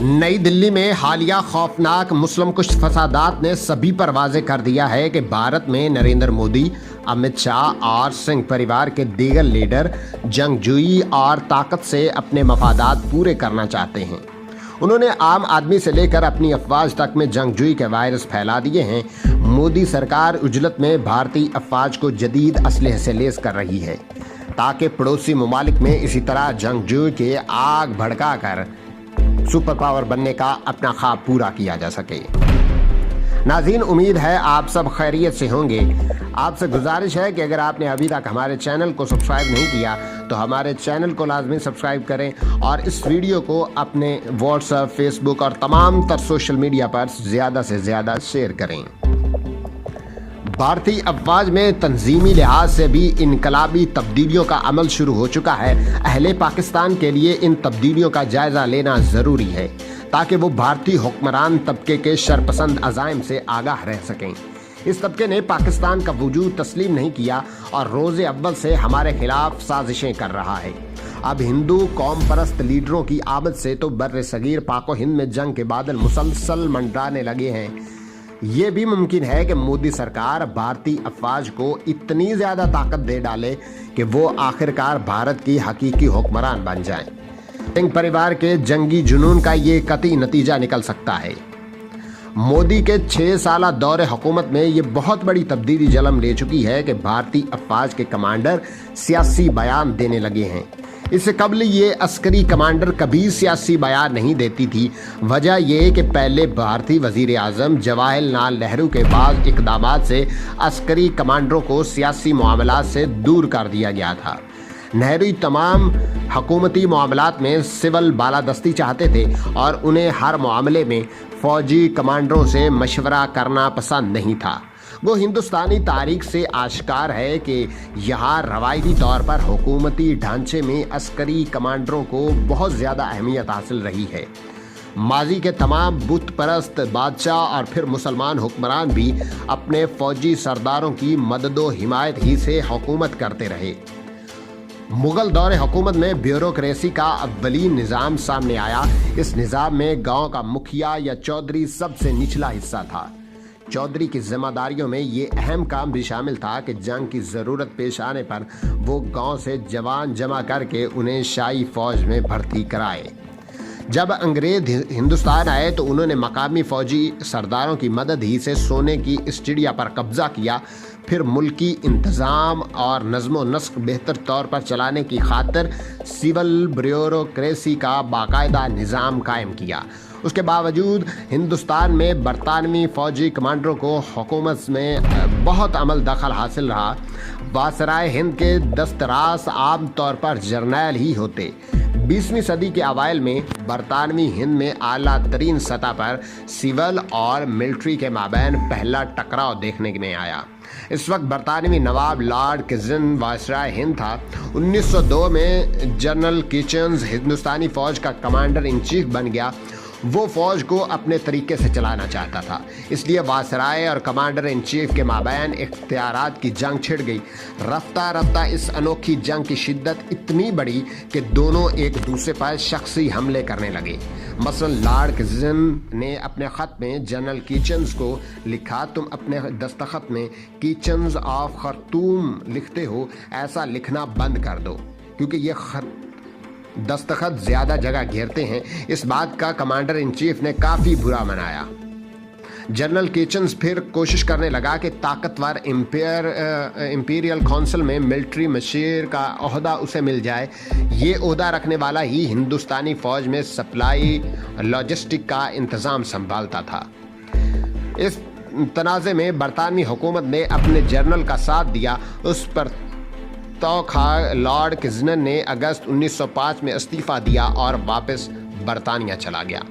नई दिल्ली में हालिया खौफनाक मुस्लिम कुश फसादात ने सभी पर वाज़ेह कर दिया है कि भारत में नरेंद्र मोदी, अमित शाह और सिंह परिवार के दीगर लीडर जंगजुई और ताकत से अपने मफादात पूरे करना चाहते हैं। उन्होंने आम आदमी से लेकर अपनी अफवाज तक में जंगजुई के वायरस फैला दिए हैं। मोदी सरकार उजलत में भारतीय अफवाज को जदीद असलहे से लैस कर रही है ताकि पड़ोसी ममालिक में इसी तरह जंगजुई के आग भड़का कर सुपर पावर बनने का अपना ख्वाब पूरा किया जा सके। नाज़रीन, उम्मीद है आप सब खैरियत से होंगे। आपसे गुजारिश है कि अगर आपने अभी तक हमारे चैनल को सब्सक्राइब नहीं किया तो हमारे चैनल को लाजमी सब्सक्राइब करें और इस वीडियो को अपने व्हाट्सएप, फेसबुक और तमाम तर सोशल मीडिया पर ज़्यादा से ज़्यादा शेयर करें। भारतीय अफवाज में तंजीमी लिहाज से भी इनकलाबी तब्दीलियों का अमल शुरू हो चुका है। अहले पाकिस्तान के लिए इन तब्दीलियों का जायजा लेना ज़रूरी है ताकि वो भारतीय हुक्मरान तबके के शरपसंद अज़ाइम से आगाह रह सकें। इस तबके ने पाकिस्तान का वजूद तस्लीम नहीं किया और रोज़े अव्वल से हमारे खिलाफ साजिशें कर रहा है। अब हिंदू कौम परस्त लीडरों की आमद से तो बर्र सगीर पाको हिंद में जंग के बादल मुसलसल मंडराने लगे हैं। ये भी मुमकिन है कि मोदी सरकार भारतीय अफवाज को इतनी ज़्यादा ताकत दे डाले कि वो आखिरकार भारत की हकीकी हुक्मरान बन जाएं। सिंह परिवार के जंगी जुनून का ये कतई नतीजा निकल सकता है। मोदी के 6 साला दौरे हुकूमत में ये बहुत बड़ी तब्दीली जन्म ले चुकी है कि भारतीय अफवाज के कमांडर सियासी बयान देने लगे हैं। इससे कबल ये अस्करी कमांडर कभी सियासी बयान नहीं देती थी। वजह यह कि पहले भारतीय वज़ीर आज़म जवाहरलाल नेहरू के बाद इक़दामात से अस्करी कमांडरों को सियासी मामलात से दूर कर दिया गया था। नेहरू तमाम हुकूमती मामलात में सिविल बालादस्ती चाहते थे और उन्हें हर मामले में फ़ौजी कमांडरों से मशवरा करना पसंद नहीं था। वो हिंदुस्तानी तारीख से आश्कार है कि यहाँ रवायती तौर पर हुकूमती ढांचे में अस्करी कमांडरों को बहुत ज़्यादा अहमियत हासिल रही है। माजी के तमाम बुत परस्त बादशाह और फिर मुसलमान हुक्मरान भी अपने फ़ौजी सरदारों की मदद व हिमायत ही से हुकूमत करते रहे। मुग़ल दौरे हुकूमत में ब्यूरोक्रेसी का अव्वलीन निज़ाम सामने आया। इस निज़ाम में गांव का मुखिया या चौधरी सबसे निचला हिस्सा था। चौधरी की जिम्मेदारियों में ये अहम काम भी शामिल था कि जंग की ज़रूरत पेश आने पर वो गांव से जवान जमा करके उन्हें शाही फ़ौज में भर्ती कराए। जब अंग्रेज हिंदुस्तान आए तो उन्होंने मकामी फ़ौजी सरदारों की मदद ही से सोने की इस चिड़िया पर कब्ज़ा किया। फिर मुल्की इंतज़ाम और नज़्म नस्क बेहतर तौर पर चलाने की खातिर सिविल ब्यूरोक्रेसी का बाकायदा निज़ाम कायम किया। उसके बावजूद हिंदुस्तान में बरतानवी फ़ौजी कमांडरों को हुकूमत में बहुत अमल दखल हासिल रहा। वासराय हिंद के दस्तरास आम तौर पर जर्नैल ही होते। 20वीं सदी के अवाइल में बरतानवी हिंद में आला तरीन सतह पर सिविल और मिलिट्री के माबैन पहला टकराव देखने में आया। इस वक्त बरतानवी नवाब लॉर्ड किजन वायसराय हिंद था। 1902 में जनरल किचन्स हिंदुस्तानी फ़ौज का कमांडर इन चीफ बन गया। वो फ़ौज को अपने तरीके से चलाना चाहता था, इसलिए वासराय और कमांडर इन चीफ के माबैन इख्तियारात की जंग छिड़ गई। रफ्ता रफ्ता इस अनोखी जंग की शिद्दत इतनी बढ़ी कि दोनों एक दूसरे पर शख्सी हमले करने लगे। मसलन लॉर्ड किजन ने अपने ख़त में जनरल किचन्स को लिखा, तुम अपने दस्तखत में किचन्स ऑफ खर्तूम लिखते हो, ऐसा लिखना बंद कर दो क्योंकि ये दस्तखत ज़्यादा जगह घेरते हैं। इस बात का कमांडर इन चीफ ने काफ़ी बुरा मनाया। जनरल किचन्स फिर कोशिश करने लगा कि ताकतवर इंपीरियल काउंसिल में मिलिट्री मशीर का ओहदा उसे मिल जाए। ये ओहदा रखने वाला ही हिंदुस्तानी फ़ौज में सप्लाई लॉजिस्टिक का इंतज़ाम संभालता था। इस तनाज़े में बरतानवी हुकूमत ने अपने जनरल का साथ दिया। उस पर लॉर्ड किजनर ने अगस्त 1905 में इस्तीफ़ा दिया और वापस बरतानिया चला गया।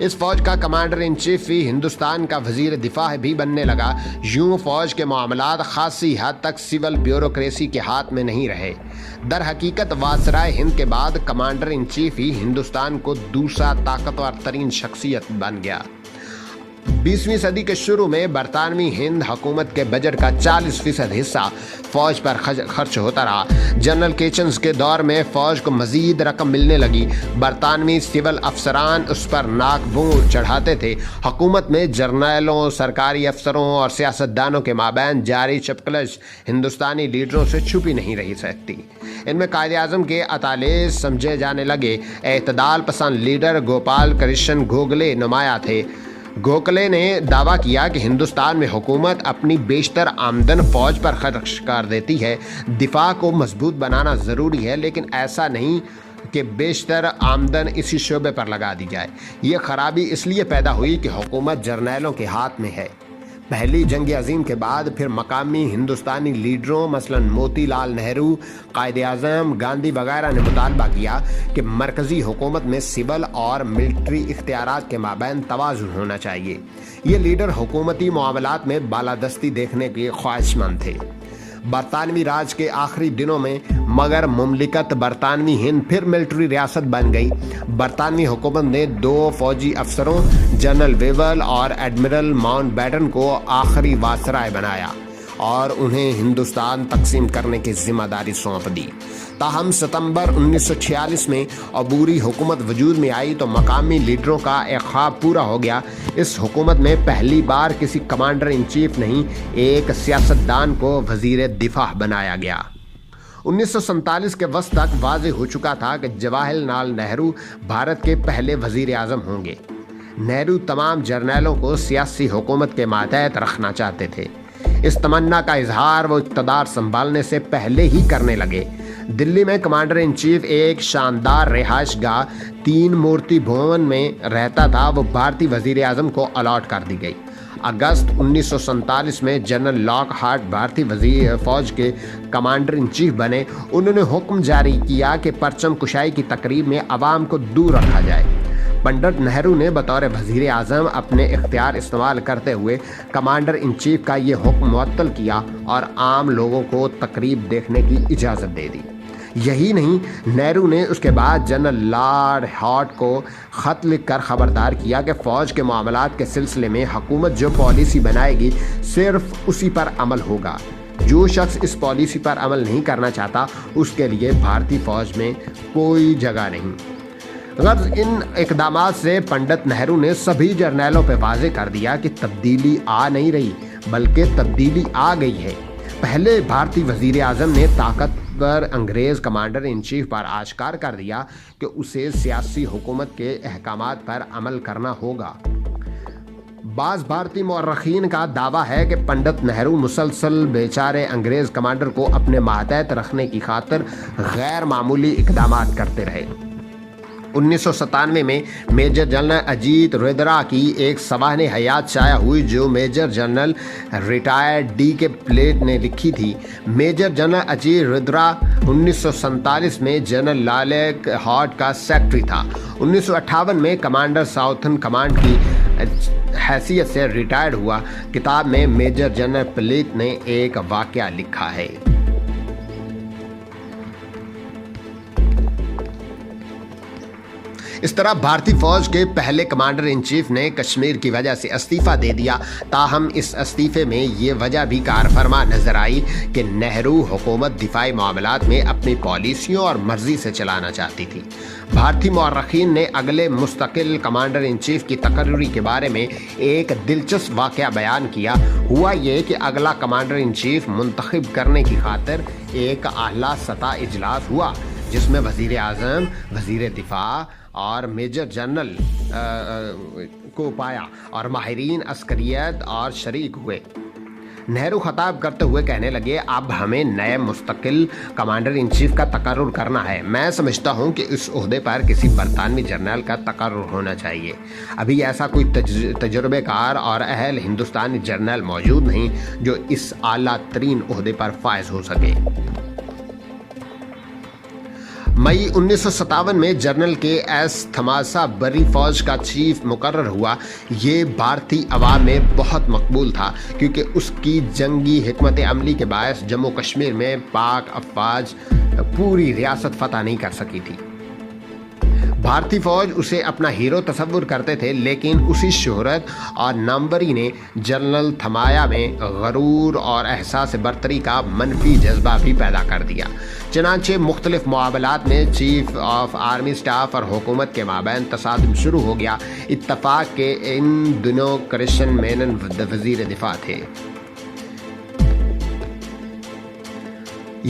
इस फ़ौज का कमांडर इन चीफ ही हिंदुस्तान का वज़ीर दिफा भी बनने लगा। यूं फ़ौज के मामलात खासी हद तक सिविल ब्यूरोक्रेसी के हाथ में नहीं रहे। दर हकीकत वासराय हिंद के बाद कमांडर इन चीफ ही हिंदुस्तान को दूसरा ताकतवर तरीन शख्सियत बन गया। 20वीं सदी के शुरू में बरतानवी हिंद हुकूमत के बजट का 40% हिस्सा फौज पर खर्च होता रहा। जनरल किचन्स के दौर में फौज को मजीद रकम मिलने लगी। बरतानवी सिविल अफसरान उस पर नाक बूर चढ़ाते थे। हुकूमत में जर्नलों, सरकारी अफसरों और सियासतदानों के माबैन जारी चपकलश हिंदुस्तानी लीडरों से छुपी नहीं रही सकती। इनमें कायदे आज़म के अताले समझे जाने लगे एतदाल पसंद लीडर गोपाल कृष्ण गोखले नुमाया थे। गोखले ने दावा किया कि हिंदुस्तान में हुकूमत अपनी बेशतर आमदन फौज पर खर्च कर देती है। दिफा को मजबूत बनाना ज़रूरी है, लेकिन ऐसा नहीं कि बेशतर आमदन इसी शोबे पर लगा दी जाए। ये खराबी इसलिए पैदा हुई कि हुकूमत जर्नैलों के हाथ में है। पहली जंग अजीम के बाद फिर मकामी हिंदुस्तानी लीडरों मसलन मोतीलाल नेहरू, कायदे आज़म, गांधी वगैरह ने मुतालबा किया कि मरकज़ी हुकूमत में सिविल और मिलिट्री इख्तियारात के माबैन तवाज़ुन होना चाहिए। ये लीडर हुकूमती मामलात में बालादस्ती देखने के ख्वाहिशमंद थे। बरतानवी राज के आखिरी दिनों में मगर मुमलिकत बरतानवी हिंद फिर मिलिट्री रियासत बन गई। बरतानवी हुकूमत ने 2 फौजी अफसरों जनरल वेवल और एडमिरल माउंटबेटन को आखिरी वासराय बनाया और उन्हें हिंदुस्तान तकसीम करने की जिम्मेदारी सौंप दी। ताहम सितंबर 1946 में अबूरी हुकूमत वजूद में आई तो मकामी लीडरों का एक ख्वाब पूरा हो गया। इस हुकूमत में पहली बार किसी कमांडर इन चीफ नहीं, एक सियासतदान को वजीर दिफा बनाया गया। 1947 के वक्त तक वाज़ेह हो चुका था कि जवाहरलाल नेहरू भारत के पहले वजीर आज़म होंगे। नेहरू तमाम जर्नैलों को सियासी हुकूमत के मातहत रखना चाहते थे। इस तमन्ना का इजहार वो इक़्तिदार संभालने से पहले ही करने लगे। दिल्ली में कमांडर इन चीफ एक शानदार रिहाइश गाह 3 मूर्ति भवन में रहता था। वो भारतीय वजीर आज़म को अलॉट कर दी गई। अगस्त 1947 में जनरल लॉक हार्ट भारतीय वजीर फौज के कमांडर इन चीफ बने। उन्होंने हुक्म जारी किया कि परचम कुशाई की तकरीब में अवाम को दूर रखा जाए। पंडित नेहरू ने बतौर वजीर आज़म अपने इख्तियार इस्तेमाल करते हुए कमांडर इन चीफ का ये हुक्म मुअत्तल किया और आम लोगों को तकरीब देखने की इजाज़त दे दी। यही नहीं, नेहरू ने उसके बाद जनरल लॉर्ड हार्ट को ख़त लिखकर ख़बरदार किया कि फ़ौज के मामलात के सिलसिले में हुकूमत जो पॉलिसी बनाएगी सिर्फ उसी पर अमल होगा। जो शख्स इस पॉलिसी पर अमल नहीं करना चाहता उसके लिए भारतीय फ़ौज में कोई जगह नहीं। गर्ज इन इकदामात से पंडित नेहरू ने सभी जर्नैलों पर वाज़ेह कर दिया कि तब्दीली आ नहीं रही बल्कि तब्दीली आ गई है। पहले भारतीय वजीर आज़म ने ताकतवर अंग्रेज़ कमांडर इन चीफ पर आश्कार कर दिया कि उसे सियासी हुकूमत के अहकामात पर अमल करना होगा। बाज़ भारतीय मौर्रखीन का दावा है कि पंडित नेहरू मुसलसल बेचारे अंग्रेज़ कमांडर को अपने मातहत रखने की खातिर गैर मामूली इकदामात करते रहे। 1997 में मेजर जनरल अजीत रुद्रा की एक सवाहने हयात शाया हुई जो major general retired D.K. Plate ने लिखी थी। मेजर जनरल अजीत रुद्रा 1947 में जनरल लालेक हार्ट का सेक्रेटरी था। 1958 में कमांडर साउथर्न कमांड की हैसियत से रिटायर्ड हुआ। किताब में मेजर जनरल प्लेट ने एक वाकया लिखा है। इस तरह भारतीय फौज के पहले कमांडर इन चीफ ने कश्मीर की वजह से इस्तीफा दे दिया। ताहम इस इस्तीफे में ये वजह भी कारफरमा नजर आई कि नेहरू हुकूमत दिफाई मामलात में अपनी पॉलिसियों और मर्जी से चलाना चाहती थी। भारतीय मौर्रखीन ने अगले मुस्तकिल कमांडर इन चीफ की तकर्री के बारे में एक दिलचस्प वाकया बयान किया। हुआ ये कि अगला कमांडर इन चीफ मुंतखब करने की खातिर एक आला सतह इजलास हुआ जिसमें वजीर आज़म, वजीर दिफा और मेजर जनरल को पाया और माहिरीन अस्करियत और शरीक हुए। नेहरू खताब करते हुए कहने लगे, अब हमें नए मुस्तकिल कमांडर इन चीफ का तकर्रुर करना है। मैं समझता हूं कि इस ओहदे पर किसी बरतानवी जर्नल का तकर्रुर होना चाहिए। अभी ऐसा कोई तजुर्बेकार और अहल हिंदुस्तानी जर्नल मौजूद नहीं जो इस आला तरीन ओहदे पर फायज हो सके। मई 1957 में जनरल के.एस. थमासा बरी फौज का चीफ मुकर्रर हुआ। ये भारतीय अवाम में बहुत मकबूल था क्योंकि उसकी जंगी हिकमत अमली के बायस जम्मू कश्मीर में पाक अफवाज पूरी रियासत फतह नहीं कर सकी थी। भारतीय फौज उसे अपना हीरो तस्वुर करते थे, लेकिन उसी शोहरत और नामवरी ने जनरल थमाया में गरूर और एहसास बर्तरी का मनफी जज्बा भी पैदा कर दिया। चनांचे मुख्तलिफ मुआमलात में चीफ ऑफ आर्मी स्टाफ और हुकूमत के माबैन तसादुम शुरू हो गया। इत्तफाक के इन दिनों क्रिश्चियन मेनन वजीर दिफा थे।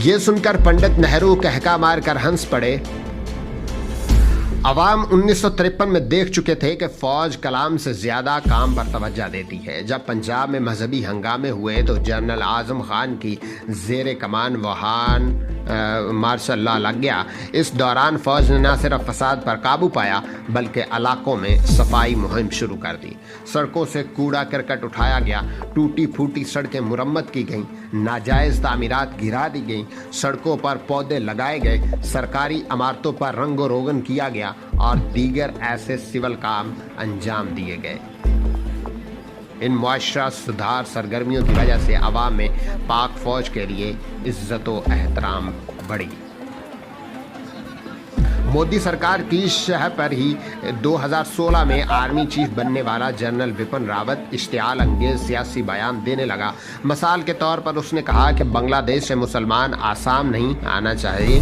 ये सुनकर पंडित नेहरू कहका मार कर हंस पड़े। अवाम 1953 में देख चुके थे कि फौज कलाम से ज्यादा काम पर तवज्जो देती है। जब पंजाब में मजहबी हंगामे हुए तो जनरल आजम खान की जेर कमान वहान मार्शल लॉ लग गया। इस दौरान फौज ने न सिर्फ फसाद पर काबू पाया बल्कि इलाकों में सफाई मुहिम शुरू कर दी। सड़कों से कूड़ा करकट उठाया गया, टूटी फूटी सड़कें मुरम्मत की गईं, नाजायज तामीरात गिरा दी गईं, सड़कों पर पौधे लगाए गए, सरकारी इमारतों पर रंगो रोगन किया गया और दीगर ऐसे सिविल काम अंजाम दिए गए। इन मुआशरा सुधार सरगर्मियों की वजह से अवाम में पाक फौज के लिए इज्जत व एहतराम बढ़ी। मोदी सरकार की शह पर ही 2016 में आर्मी चीफ बनने वाला जनरल बिपिन रावत इश्तियाल अंगेज सियासी बयान देने लगा। मिसाल के तौर पर उसने कहा कि बांग्लादेश से मुसलमान आसाम नहीं आना चाहिए,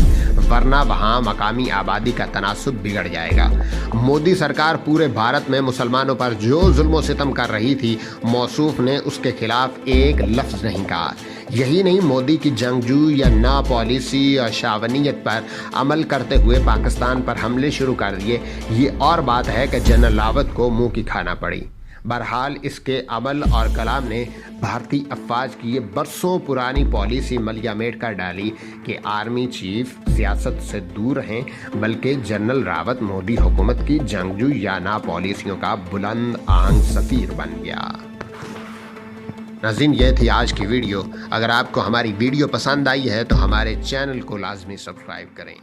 वरना वहाँ मकामी आबादी का तनासुब बिगड़ जाएगा। मोदी सरकार पूरे भारत में मुसलमानों पर जो जुल्म व सितम कर रही थी, मौसूफ ने उसके खिलाफ एक लफ्ज़ नहीं कहा। यही नहीं, मोदी की जंगजू या ना पॉलिसी और शावनियत पर अमल करते हुए पाकिस्तान पर हमले शुरू कर दिए। ये और बात है कि जनरल रावत को मुंह की खाना पड़ी। बहरहाल इसके अमल और कलाम ने भारतीय अफवाज की ये बरसों पुरानी पॉलिसी मलियामेट कर डाली कि आर्मी चीफ सियासत से दूर रहें, बल्कि जनरल रावत मोदी हुकूमत की जंगजू या ना पॉलिसियों का बुलंद आंग सफीर बन गया। नाज़रीन, ये थी आज की वीडियो। अगर आपको हमारी वीडियो पसंद आई है तो हमारे चैनल को लाजमी सब्सक्राइब करें।